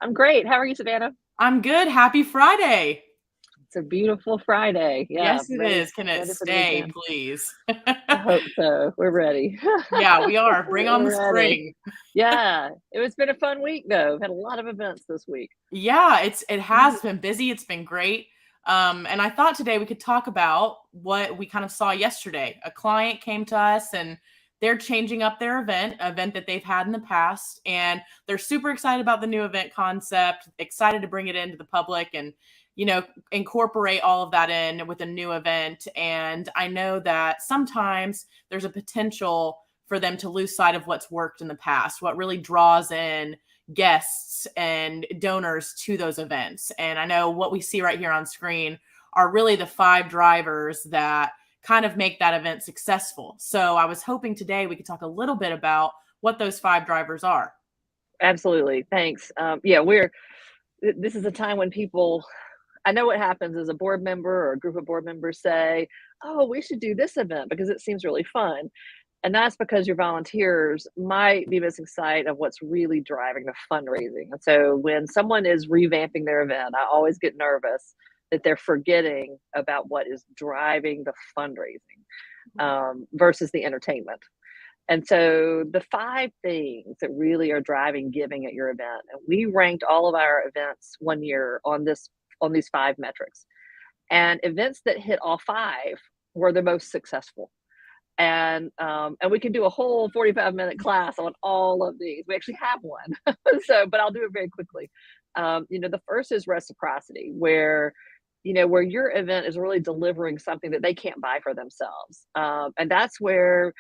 I'm great. How are you, Savannah? I'm good. Happy Friday. It's a beautiful Friday. Yeah, Yes, it ready, is. Can it ready for the stay, weekend. please? I hope so. We're ready. Yeah, we are. Bring on the We're ready. spring. Yeah, it's been a fun week though. We've had a lot of events this week. Yeah, it has been busy. It's been great. And I thought today we could talk about what we kind of saw yesterday. A client came to us and they're changing up their event that they've had in the past, and they're super excited about the new event concept, excited to bring it into the public and incorporate all of that in with a new event. And I know that sometimes there's a potential for them to lose sight of what's worked in the past, what really draws in guests and donors to those events. And I know what we see right here on screen are really the five drivers that kind of make that event successful. So I was hoping today we could talk a little bit about what those five drivers are. Absolutely. Thanks. Yeah, this is a time when people, I know what happens is a board member or a group of board members say, oh, we should do this event because it seems really fun. And that's because your volunteers might be missing sight of what's really driving the fundraising. And so when someone is revamping their event, I always get nervous that they're forgetting about what is driving the fundraising versus the entertainment. And so the five things that really are driving giving at your event, and we ranked all of our events one year on these five metrics. And events that hit all five were the most successful. And we can do a whole 45-minute class on all of these. We actually have one. So, but I'll do it very quickly. The first is reciprocity, where your event is really delivering something that they can't buy for themselves. And that's where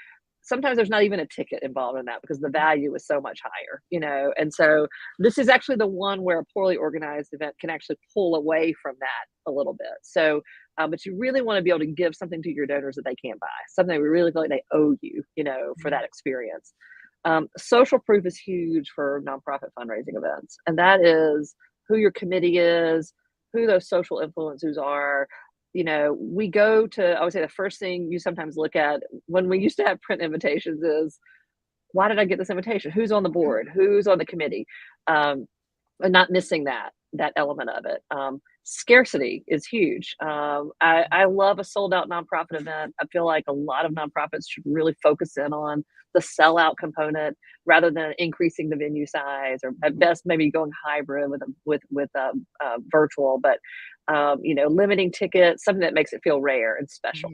sometimes there's not even a ticket involved in that because the value is so much higher. And so this is actually the one where a poorly organized event can actually pull away from that a little bit. So but you really want to be able to give something to your donors that they can't buy, something they really feel like they owe you, for that experience. Social proof is huge for nonprofit fundraising events, and that is who your committee is, who those social influencers are. We go to, I would say the first thing you sometimes look at when we used to have print invitations is, why did I get this invitation? Who's on the board? Who's on the committee? And not missing that element of it. Scarcity is huge. I love a sold out nonprofit event. I feel like a lot of nonprofits should really focus in on the sellout component rather than increasing the venue size, or at best maybe going hybrid with virtual. But limiting tickets, something that makes it feel rare and special.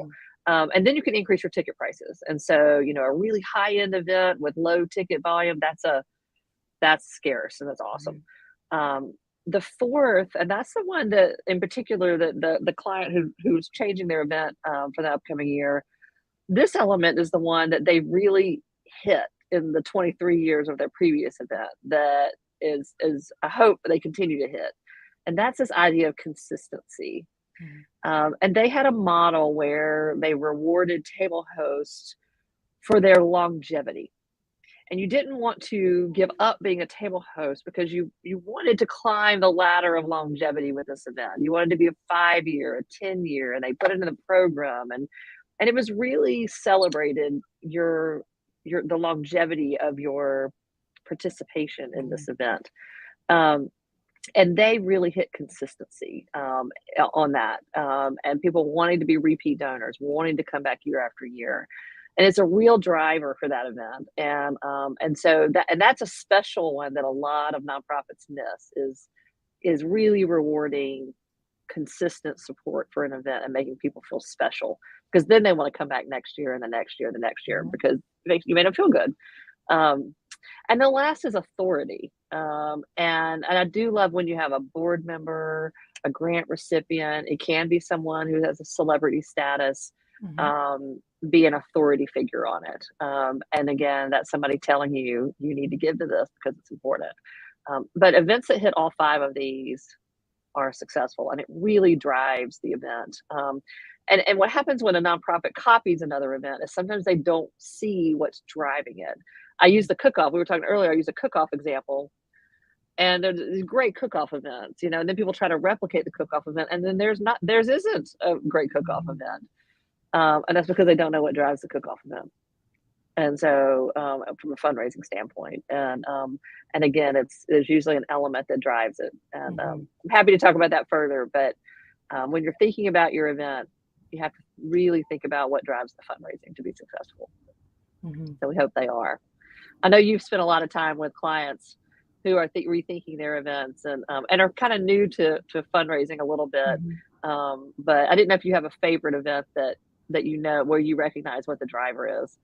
Mhm. And then you can increase your ticket prices. And so, a really high end event with low ticket volume, that's scarce and that's awesome. Um, the fourth, and that's the one that in particular that the client who's changing their event for the upcoming year, this element is the one that they really hit in the 23 years of their previous event that is I hope they continue to hit. And that's this idea of consistency. Mhm. And they had a model where they rewarded table hosts for their longevity, and you didn't want to give up being a table host because you wanted to climb the ladder of longevity with this event. You wanted to be a 5 year, a 10 year, and they put it in the program, and it was really celebrated the longevity of your participation in this Mhm. event. Um, and they really hit consistency on that, and people wanting to be repeat donors, wanting to come back year after year, and it's a real driver for that event. And so that's a special one that a lot of nonprofits miss is really rewarding consistent support for an event and making people feel special, because then they want to come back next year and the next year, the next year, Mhm. because you made them feel good. um, and the last is authority. And I do love when you have a board member, a grant recipient. It can be someone who has a celebrity status, Mhm. um, be an authority figure on it. And again, that's somebody telling you need to give to this because it's important. But events that hit all five of these are successful, and it really drives the event. And what happens when a nonprofit copies another event is sometimes they don't see what's driving it. I use the cook-off. We were talking earlier. I use a cook-off example, and there's these great cook-off events, and then people try to replicate the cook-off event, and then theirs isn't a great cook-off Mhm. event, and that's because they don't know what drives the cook-off event. And so, from a fundraising standpoint, and again, there's usually an element that drives it. And Mhm. I'm happy to talk about that further. But when you're thinking about your event, you have to really think about what drives the fundraising to be successful. Mhm. So we hope they are. I know you've spent a lot of time with clients who are rethinking their events and are kind of new to fundraising a little bit. Mhm. But I didn't know if you have a favorite event that you know where you recognize what the driver is.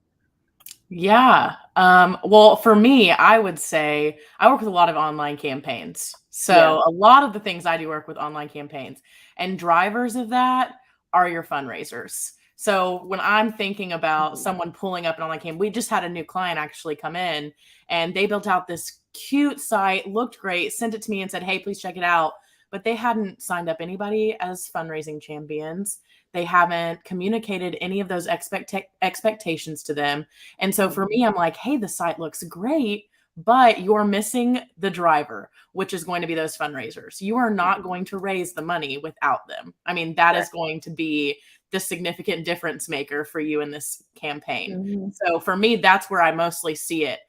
Yeah. Well, for me, I would say I work with a lot of online campaigns. Yeah. So a lot of the things I do work with online campaigns, and drivers of that are your fundraisers. So when I'm thinking about Mhm. someone pulling up an online campaign, we just had a new client actually come in, and they built out this cute site, looked great, sent it to me and said, "Hey, please check it out." But they hadn't signed up anybody as fundraising champions. They haven't communicated any of those expectations to them. And so for Mhm. me, I'm like, hey, the site looks great, but you're missing the driver, which is going to be those fundraisers. You are not Mhm. going to raise the money without them. I mean, that is Exactly. going to be the significant difference maker for you in this campaign. Mhm. So for me, that's where I mostly see it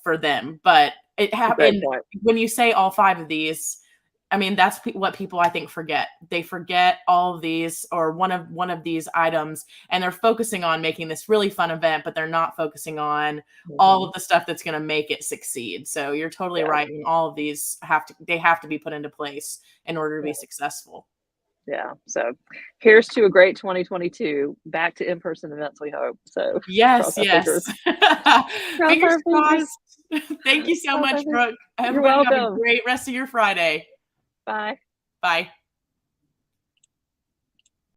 for them. But It's a great and point. when you say all five of these, I mean, that's what people I think forget. They forget all of these or one of these items, and they're focusing on making this really fun event, but they're not focusing on all Mhm. of the stuff that's going to make it succeed. So you're totally Yeah. right. And all of these have to be put into place in order to be successful. Yeah. So here's to a great 2022. Back to in-person events, we hope. So cross Yes, our yes. fingers. Cross Fingers our fingers. crossed. Thank you so Cross our much, fingers. Brooke. You're Everybody have a welcome. great rest of your Friday. Bye. Bye.